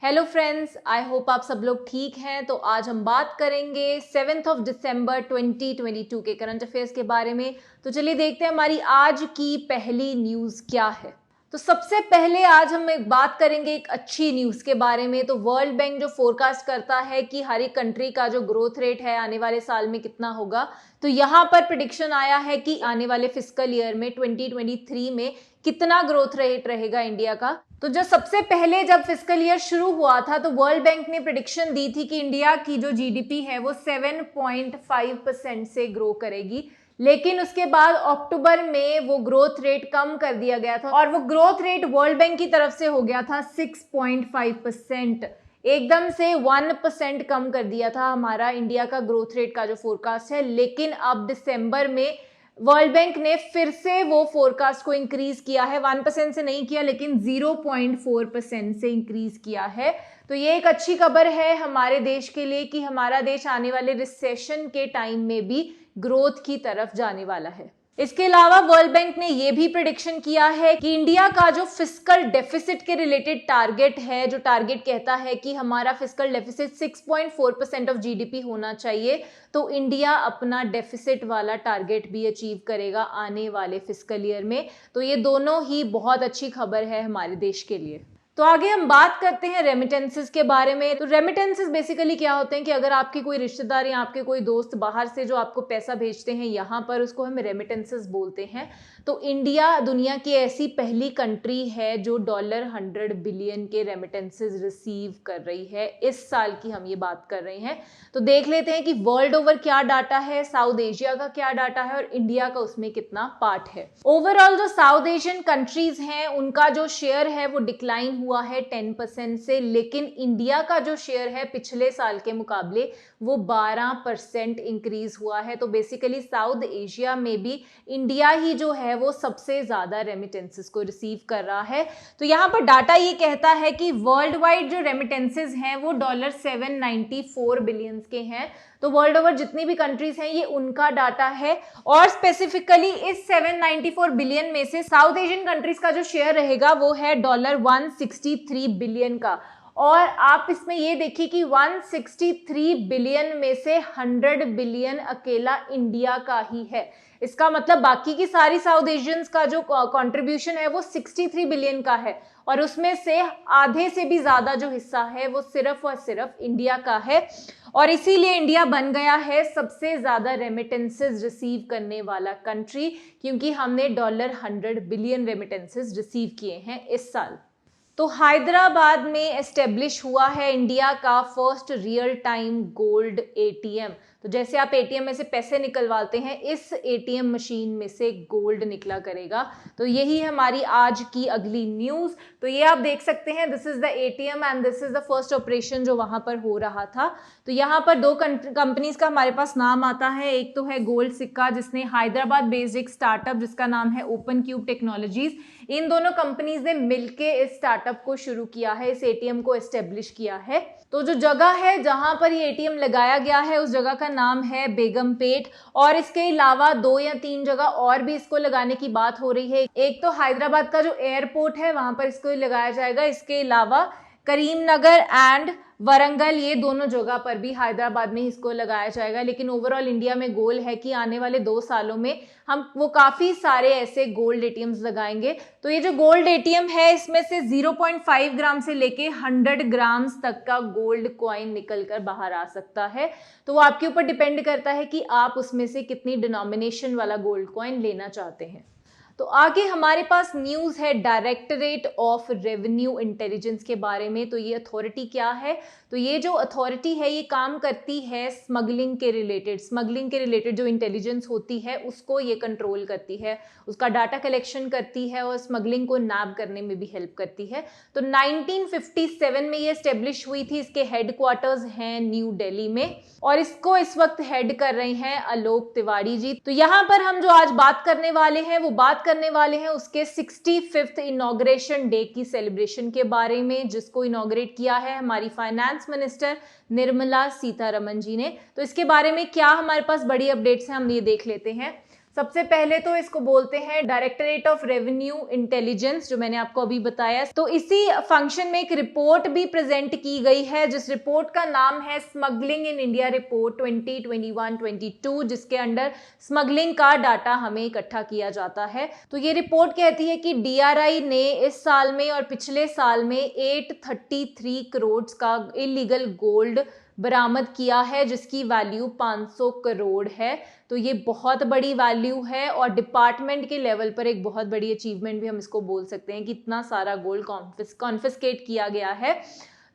Hello friends, I hope आप सब लोग ठीक हैं। तो आज हम बात करेंगे 7 दिसंबर 2022 के करंट अफेयर्स के बारे में। तो चलिए देखते हैं हमारी आज की पहली न्यूज़ क्या है। तो सबसे पहले आज हम एक बात करेंगे एक अच्छी न्यूज़ के बारे में। तो वर्ल्ड बैंक जो फोरकास्ट करता है कि हर एक कंट्री का जो ग्रोथ रेट है आने वाले साल में कितना होगा, तो यहाँ पर प्रेडिक्शन आया है कि आने वाले फिस्कल ईयर में 2023 में कितना ग्रोथ रेट रहेगा इंडिया का। तो जो सबसे पहले जब फिस्कल ईयर शुरू हुआ था तो वर्ल्ड बैंक ने प्रेडिक्शन दी थी कि इंडिया की जो जीडीपी है वो 7.5% से ग्रो करेगी, लेकिन उसके बाद अक्टूबर में वो ग्रोथ रेट कम कर दिया गया था और वो ग्रोथ रेट वर्ल्ड बैंक की तरफ से हो गया था 6.5%। एकदम से 1% कम कर दिया था हमारा इंडिया का ग्रोथ रेट का जो फोरकास्ट है। लेकिन अब दिसंबर में वर्ल्ड बैंक ने फिर से वो फोरकास्ट को इंक्रीज किया है, 1% से नहीं किया लेकिन 0.4% से इंक्रीज किया है। तो ये एक अच्छी खबर है हमारे देश के लिए कि हमारा देश आने वाले रिसेशन के टाइम में भी ग्रोथ की तरफ जाने वाला है। इसके अलावा वर्ल्ड बैंक ने यह भी प्रेडिक्शन किया है कि इंडिया का जो फिस्कल डेफिसिट के रिलेटेड टारगेट है, जो टारगेट कहता है कि हमारा फिस्कल डेफिसिट 6.4% ऑफ जीडीपी होना चाहिए, तो इंडिया अपना डेफिसिट वाला टारगेट भी अचीव करेगा आने वाले फिस्कल ईयर में। तो ये दोनों ही बहुत अच्छी खबर है हमारे देश के लिए। तो आगे हम बात करते हैं रेमिटेंसेस के बारे में। तो रेमिटेंसेस बेसिकली क्या होते हैं कि अगर आपके कोई रिश्तेदार या आपके कोई दोस्त बाहर से जो आपको पैसा भेजते हैं यहाँ पर, उसको हम रेमिटेंसेस बोलते हैं। तो इंडिया दुनिया की ऐसी पहली कंट्री है जो $100 बिलियन के रेमिटेंसेस रिसीव कर रही है। इस साल की हम ये बात कर रहे हैं। तो देख लेते हैं कि वर्ल्ड ओवर क्या डाटा है, साउथ एशिया का क्या डाटा है और इंडिया का उसमें कितना पार्ट है। ओवरऑल जो साउथ एशियन कंट्रीज हैं उनका जो शेयर है वो डिक्लाइन हुआ है 10% से, लेकिन इंडिया का जो शेयर है पिछले साल के मुकाबले वो 12% इंक्रीज हुआ है। तो बेसिकली साउथ एशिया में भी इंडिया ही जो है वो सबसे ज्यादा रेमिटेंसेस को रिसीव कर रहा है। तो यहाँ पर डाटा ये कहता है कि वर्ल्ड वाइड जो रेमिटेंसेस हैं वो $794 बिलियन के हैं। तो वर्ल्ड ओवर जितनी भी कंट्रीज हैं ये उनका डाटा है और स्पेसिफिकली इस 794 बिलियन में से साउथ एशियन कंट्रीज का जो शेयर रहेगा वो है $163 बिलियन का। और आप इसमें ये देखिए कि 163 बिलियन में से 100 बिलियन अकेला इंडिया का ही है। इसका मतलब बाकी की सारी साउथ एशियंस का जो कंट्रीब्यूशन है वो 63 बिलियन का है और उसमें से आधे से भी ज्यादा जो हिस्सा है वो सिर्फ और सिर्फ इंडिया का है। और इसीलिए इंडिया बन गया है सबसे ज्यादा रेमिटेंसेस रिसीव करने वाला कंट्री, क्योंकि हमने $100 बिलियन रेमिटेंसेस रिसीव किए हैं इस साल। तो हैदराबाद में एस्टेब्लिश हुआ है इंडिया का first real time gold ATM. तो जैसे आप एटीएम में से पैसे निकलवाते हैं, इस एटीएम मशीन में से गोल्ड निकला करेगा। तो यही हमारी आज की अगली न्यूज़। तो ये आप देख सकते हैं, this is the ATM and this is the first operation जो वहां पर हो रहा था। तो यहाँ पर दो कंपनीज का हमारे पास नाम आता है। एक तो है गोल्ड सिक्का, जिसने हैदराबाद बेस्ड एक स्टार्टअप जिसका नाम है ओपन क्यूब टेक्नोलॉजीज, इन दोनों कंपनीज ने मिलके इस स्टार्टअप को शुरू किया है, इस एटीएम को एस्टेब्लिश किया है। तो जो जगह है जहां पर ये एटीएम लगाया गया है उस जगह का नाम है बेगमपेट, और इसके अलावा 2 या 3 जगह और भी इसको लगाने की बात हो रही है। एक तो हैदराबाद का जो एयरपोर्ट है वहां पर इसको लगाया जाएगा, इसके अलावा करीमनगर एंड वरंगल, ये दोनों जगह पर भी हैदराबाद में इसको लगाया जाएगा। लेकिन ओवरऑल इंडिया में गोल है कि आने वाले 2 सालों में हम वो काफी सारे ऐसे गोल्ड एटीएम्स लगाएंगे। तो ये जो गोल्ड एटीएम है इसमें से 0.5 ग्राम से लेके 100 ग्राम्स तक का गोल्ड कॉइन निकल कर बाहर आ सकता है। तो वो आपके ऊपर डिपेंड करता है कि आप उसमें से कितनी डिनोमिनेशन वाला गोल्ड कॉइन लेना चाहते हैं। तो आगे हमारे पास न्यूज़ है डायरेक्टरेट ऑफ रेवेन्यू इंटेलिजेंस के बारे में। तो ये अथॉरिटी क्या है? तो ये जो अथॉरिटी है ये काम करती है स्मगलिंग के रिलेटेड जो इंटेलिजेंस होती है उसको ये कंट्रोल करती है, उसका डाटा कलेक्शन करती है और स्मगलिंग को नैब करने में भी हेल्प करती है। तो 1957 में ये एस्टेब्लिश हुई थी। इसके हेडक्वार्टर्स हैं न्यू दिल्ली में और इसको इस वक्त हेड कर रहे हैं आलोक तिवारी जी। तो यहाँ पर हम जो आज बात करने वाले हैं वो बात करने वाले हैं उसके 65th इनॉग्रेशन डे की सेलिब्रेशन के बारे में, जिसको इनॉग्रेट किया है हमारी फाइनेंस मिनिस्टर निर्मला सीतारमण जी ने। तो इसके बारे में क्या हमारे पास बड़ी अपडेट्स हैं हम ये देख लेते हैं। सबसे पहले तो इसको बोलते हैं डायरेक्टरेट ऑफ रेवेन्यू इंटेलिजेंस, जो मैंने आपको अभी बताया। तो इसी फंक्शन में एक रिपोर्ट भी प्रेजेंट की गई है, जिस रिपोर्ट का नाम है स्मगलिंग इन इंडिया रिपोर्ट 2021-22, जिसके अंडर स्मगलिंग का डाटा हमें इकट्ठा किया जाता है। तो ये रिपोर्ट कहती है कि DRI ने इस साल में और पिछले साल में 833 करोड़ का इलीगल गोल्ड बरामद किया है, जिसकी वैल्यू 500 करोड़ है। तो ये बहुत बड़ी वैल्यू है और डिपार्टमेंट के लेवल पर एक बहुत बड़ी अचीवमेंट भी हम इसको बोल सकते हैं कि इतना सारा गोल्ड कॉन्फिस्केट किया गया है।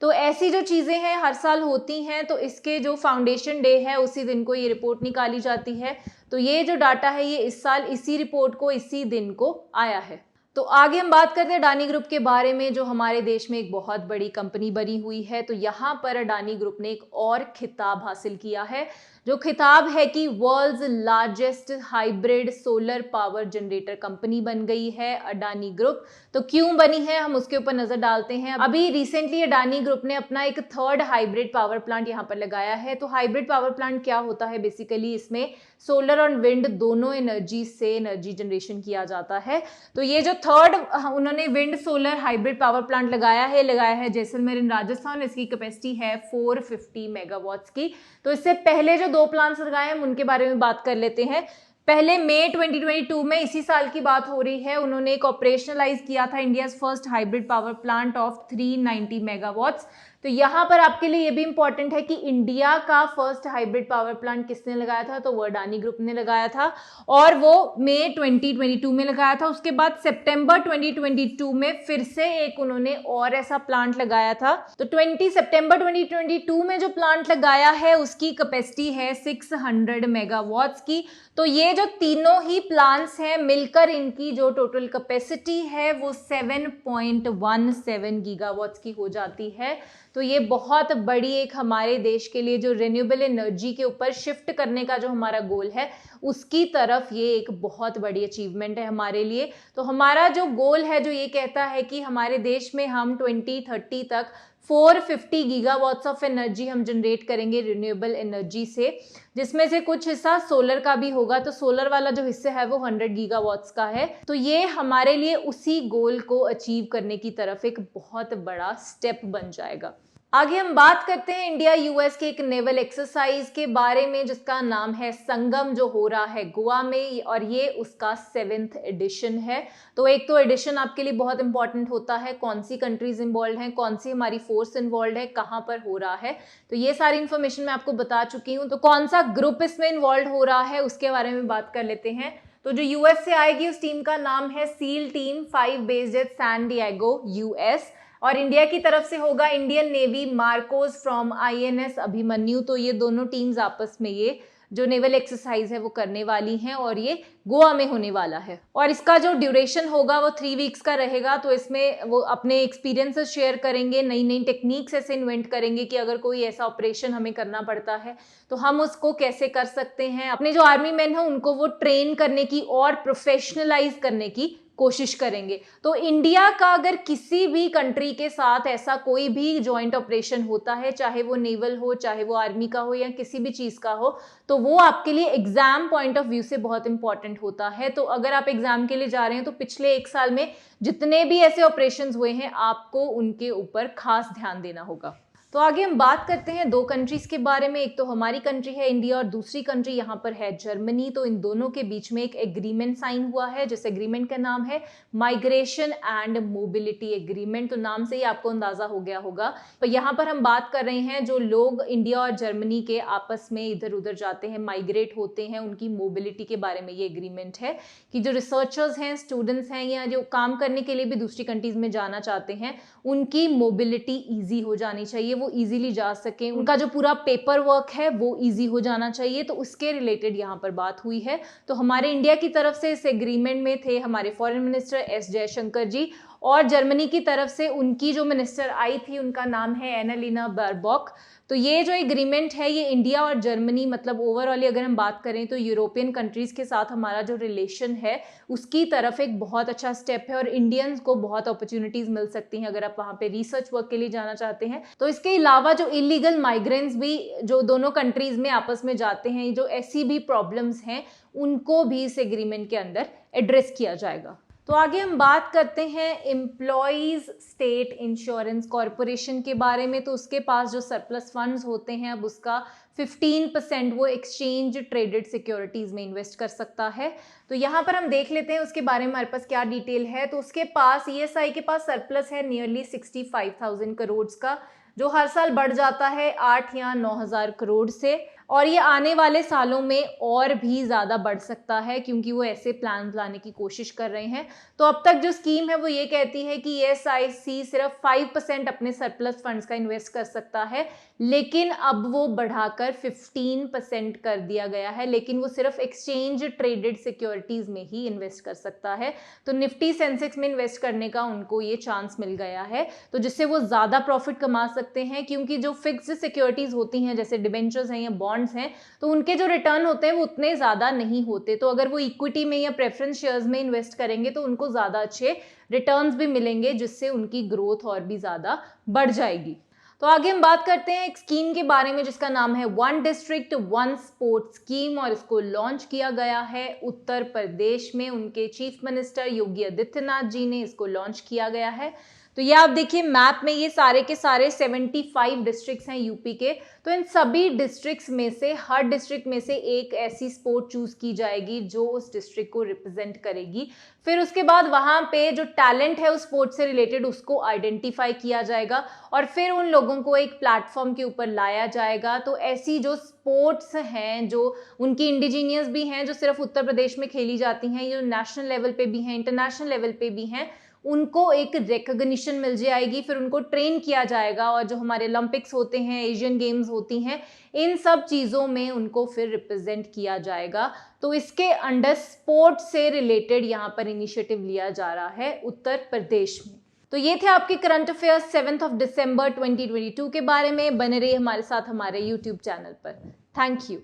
तो ऐसी जो चीज़ें हैं हर साल होती हैं, तो इसके जो फाउंडेशन डे है उसी दिन को ये रिपोर्ट निकाली जाती है। तो ये जो डाटा है ये इस साल इसी रिपोर्ट को इसी दिन को आया है। तो आगे हम बात करते हैं अडानी ग्रुप के बारे में, जो हमारे देश में एक बहुत बड़ी कंपनी बनी हुई है। तो यहाँ पर अडानी ग्रुप ने एक और खिताब हासिल किया है, जो खिताब है कि world's largest hybrid solar power generator company बन गई है अडानी ग्रुप। तो क्यों बनी है, हम उसके ऊपर नजर डालते हैं। अभी रिसेंटली अडानी ग्रुप ने अपना एक थर्ड हाइब्रिड पावर प्लांट यहाँ पर लगाया है। तो हाइब्रिड पावर प्लांट क्या होता है, बेसिकली इसमें सोलर और विंड दोनों एनर्जी से एनर्जी जनरेशन किया जाता है। तो ये जो थर्ड उन्होंने wind solar hybrid power plant लगाया है जैसलमेर इन राजस्थान। इसकी कैपेसिटी है 450 मेगावाट्स की। तो इससे पहले जो 2 प्लांट्स लगाए हैं उनके बारे में बात कर लेते हैं। पहले मई 2022 में, इसी साल की बात हो रही है, उन्होंने एक ऑपरेशनलाइज किया था India first hybrid power plant of 390 megawatts. तो यहाँ पर आपके लिए ये भी इंपॉर्टेंट है कि इंडिया का फर्स्ट हाइब्रिड पावर प्लांट किसने लगाया था, तो वो अडानी ग्रुप ने लगाया था और वो मई 2022 में लगाया था। उसके बाद सितंबर 2022 में फिर से एक उन्होंने और ऐसा प्लांट लगाया था। तो 20 सितंबर 2022 में जो प्लांट लगाया है उसकी कैपेसिटी है 600 मेगावाट्स की। तो ये जो तीनों ही प्लांट्स हैं मिलकर इनकी जो टोटल कैपेसिटी है वो 7.17 गीगावाट्स की हो जाती है। तो ये बहुत बड़ी एक हमारे देश के लिए जो रिन्यूएबल एनर्जी के ऊपर शिफ्ट करने का जो हमारा गोल है उसकी तरफ ये एक बहुत बड़ी अचीवमेंट है हमारे लिए। तो हमारा जो गोल है जो ये कहता है कि हमारे देश में हम 2030 तक 450 गीगावाट्स ऑफ एनर्जी हम जनरेट करेंगे रिन्यूएबल एनर्जी से, जिसमें से कुछ हिस्सा सोलर का भी होगा। तो सोलर वाला जो हिस्सा है वो 100 गीगावाट्स का है। तो ये हमारे लिए उसी गोल को अचीव करने की तरफ एक बहुत बड़ा स्टेप बन जाएगा। आगे हम बात करते हैं इंडिया यूएस के एक नेवल एक्सरसाइज के बारे में, जिसका नाम है संगम, जो हो रहा है गोवा में, और ये उसका 7th एडिशन है। तो एक तो एडिशन आपके लिए बहुत इंपॉर्टेंट होता है, कौन सी कंट्रीज इन्वॉल्व हैं, कौन सी हमारी फोर्स इन्वॉल्व है, कहाँ पर हो रहा है। तो ये सारी इन्फॉर्मेशन मैं आपको बता चुकी हूँ। तो कौन सा ग्रुप इसमें इन्वॉल्व हो रहा है उसके बारे में बात कर लेते हैं। तो जो यूएस से आएगी उस टीम का नाम है seal team 5 based at San Diego US, और इंडिया की तरफ से होगा Indian Navy MARCOS from INS Abhimanyu. तो ये दोनों टीम्स आपस में ये जो नेवल एक्सरसाइज है वो करने वाली हैं और ये गोवा में होने वाला है। और इसका जो ड्यूरेशन होगा वो 3 वीक्स का रहेगा। तो इसमें वो अपने एक्सपीरियंसेस शेयर करेंगे, नई नई टेक्निक्स ऐसे इन्वेंट करेंगे कि अगर कोई ऐसा ऑपरेशन हमें करना पड़ता है तो हम उसको कैसे कर सकते हैं। अपने जो आर्मी मैन हैं उनको वो ट्रेन करने की और प्रोफेशनलाइज करने की कोशिश करेंगे। तो इंडिया का अगर किसी भी कंट्री के साथ ऐसा कोई भी जॉइंट ऑपरेशन होता है, चाहे वो नेवल हो, चाहे वो आर्मी का हो या किसी भी चीज का हो, तो वो आपके लिए एग्जाम पॉइंट ऑफ व्यू से बहुत इंपॉर्टेंट होता है। तो अगर आप एग्जाम के लिए जा रहे हैं तो पिछले 1 साल में जितने भी ऐसे ऑपरेशंस हुए हैं आपको उनके ऊपर खास ध्यान देना होगा। तो आगे हम बात करते हैं 2 कंट्रीज के बारे में। एक तो हमारी कंट्री है इंडिया और दूसरी कंट्री यहाँ पर है जर्मनी। तो इन दोनों के बीच में एक एग्रीमेंट साइन हुआ है, जिस एग्रीमेंट का नाम है माइग्रेशन एंड मोबिलिटी एग्रीमेंट। तो नाम से ही आपको अंदाजा हो गया होगा। तो यहाँ पर हम बात कर रहे हैं जो लोग इंडिया और जर्मनी के आपस में इधर उधर जाते हैं, माइग्रेट होते हैं, उनकी मोबिलिटी के बारे में ये एग्रीमेंट है कि जो रिसर्चर्स हैं, स्टूडेंट्स हैं या जो काम करने के लिए भी दूसरी कंट्रीज में जाना चाहते हैं उनकी मोबिलिटी ईजी हो जानी चाहिए, वो इजीली जा सकें, उनका जो पूरा पेपर वर्क है वो इजी हो जाना चाहिए। तो उसके रिलेटेड यहाँ पर बात हुई है। तो हमारे इंडिया की तरफ से इस एग्रीमेंट में थे हमारे फॉरेन मिनिस्टर S जयशंकर जी और जर्मनी की तरफ से उनकी जो मिनिस्टर आई थी उनका नाम है एनालिना बारबॉक। तो ये जो एग्रीमेंट है ये इंडिया और जर्मनी मतलब ओवरऑल अगर हम बात करें तो यूरोपियन कंट्रीज़ के साथ हमारा जो रिलेशन है उसकी तरफ एक बहुत अच्छा स्टेप है और इंडियंस को बहुत अपॉर्चुनिटीज़ मिल सकती हैं अगर आप वहाँ पे रिसर्च वर्क के लिए जाना चाहते हैं। तो इसके अलावा जो इलीगल माइग्रेंट्स भी जो दोनों कंट्रीज़ में आपस में जाते हैं, जो ऐसी भी प्रॉब्लम्स हैं उनको भी इस एग्रीमेंट के अंदर एड्रेस किया जाएगा। तो आगे हम बात करते हैं एम्प्लॉयज़ स्टेट इंश्योरेंस कॉरपोरेशन के बारे में। तो उसके पास जो सरप्लस फंड्स होते हैं अब उसका 15% वो एक्सचेंज ट्रेडेड सिक्योरिटीज़ में इन्वेस्ट कर सकता है। तो यहाँ पर हम देख लेते हैं उसके बारे में हमारे पास क्या डिटेल है। तो उसके पास ESI के पास सरप्लस है नियरली 65,000 करोड़ का, जो हर साल बढ़ जाता है 8 या 9,000 करोड़ से, और ये आने वाले सालों में और भी ज़्यादा बढ़ सकता है क्योंकि वो ऐसे प्लान लाने की कोशिश कर रहे हैं। तो अब तक जो स्कीम है वो ये कहती है कि ESIC सिर्फ 5% अपने सरप्लस फंड्स का इन्वेस्ट कर सकता है, लेकिन अब वो बढ़ाकर 15% कर दिया गया है, लेकिन वो सिर्फ एक्सचेंज ट्रेडेड सिक्योरिटीज़ में ही इन्वेस्ट कर सकता है। तो निफ्टी सेंसेक्स में इन्वेस्ट करने का उनको ये चांस मिल गया है, तो जिससे वो ज़्यादा प्रॉफिट कमा सकते हैं क्योंकि जो फिक्स्ड सिक्योरिटीज़ होती हैं जैसे डिबेंचर्स हैं या बॉन्ड्स हैं तो उनके जो रिटर्न होते हैं वो उतने ज़्यादा नहीं होते। तो अगर वो इक्विटी में या प्रेफरेंस शेयर्स में इन्वेस्ट करेंगे तो उनको ज़्यादा अच्छे रिटर्न्स भी मिलेंगे, जिससे उनकी ग्रोथ और भी ज़्यादा बढ़ जाएगी। तो आगे हम बात करते हैं एक स्कीम के बारे में जिसका नाम है one district one sports scheme, और इसको लॉन्च किया गया है उत्तर प्रदेश में। उनके चीफ मिनिस्टर योगी आदित्यनाथ जी ने इसको लॉन्च किया गया है। तो ये आप देखिए मैप में ये सारे के सारे 75 डिस्ट्रिक्ट्स हैं यूपी के। तो इन सभी डिस्ट्रिक्ट्स में से हर डिस्ट्रिक्ट में से एक ऐसी स्पोर्ट चूज की जाएगी जो उस डिस्ट्रिक्ट को रिप्रेजेंट करेगी। फिर उसके बाद वहाँ पे जो टैलेंट है उस स्पोर्ट से रिलेटेड उसको आइडेंटिफाई किया जाएगा और फिर उन लोगों को एक प्लेटफॉर्म के ऊपर लाया जाएगा। तो ऐसी जो स्पोर्ट्स हैं जो उनकी इंडिजीनियस भी हैं, जो सिर्फ उत्तर प्रदेश में खेली जाती हैं, जो नेशनल लेवल पे भी हैं, इंटरनेशनल लेवल पे भी हैं, उनको एक रिकॉग्निशन मिल जाएगी। फिर उनको ट्रेन किया जाएगा और जो हमारे ओलंपिक्स होते हैं, एशियन गेम्स होती हैं, इन सब चीज़ों में उनको फिर रिप्रेजेंट किया जाएगा। तो इसके अंडर स्पोर्ट से रिलेटेड यहाँ पर इनिशिएटिव लिया जा रहा है उत्तर प्रदेश में। तो ये थे आपके करंट अफेयर्स 7 दिसंबर 2022 के बारे में। बने रहिए हमारे साथ हमारे यूट्यूब चैनल पर। Thank you.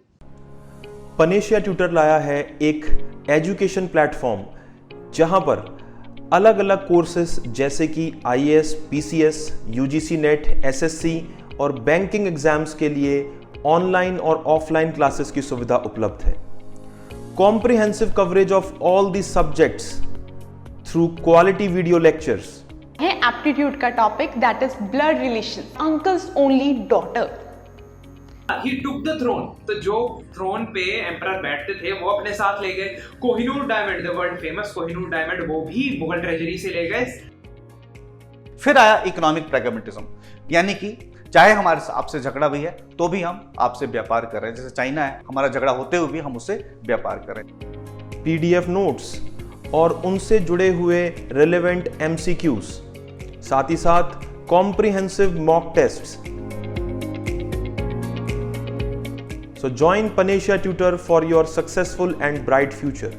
पनेशिया ट्यूटर लाया है एक एजुकेशन प्लेटफॉर्म जहां पर अलग अलग कोर्सेस जैसे कि IAS, PCS, UGC net, SSC और बैंकिंग एग्जाम्स के लिए ऑनलाइन और ऑफलाइन क्लासेस की सुविधा उपलब्ध है। Comprehensive coverage of all the subjects through quality video lectures है। एप्टीट्यूड का topic that is blood relation, uncles only daughter. He took the throne. तो जो थ्रोन पे एम्परर बैठते थे वो अपने साथ ले गए। Kohinoor diamond, the world famous Kohinoor diamond, वो भी मुगल ट्रेजरी से ले गए। फिर आया इकोनॉमिक प्रैग्मेटिज्म, यानी कि चाहे हमारे आपसे झगड़ा भी है तो भी हम आपसे व्यापार कर रहे हैं। जैसे चाइना है, हमारा झगड़ा होते हुए भी हम उससे व्यापार कर रहे हैं। PDF नोट्स और उनसे जुड़े हुए रिलेवेंट MCQs, साथ ही साथ comprehensive mock tests. So join Panasia Tutor for your successful and bright future.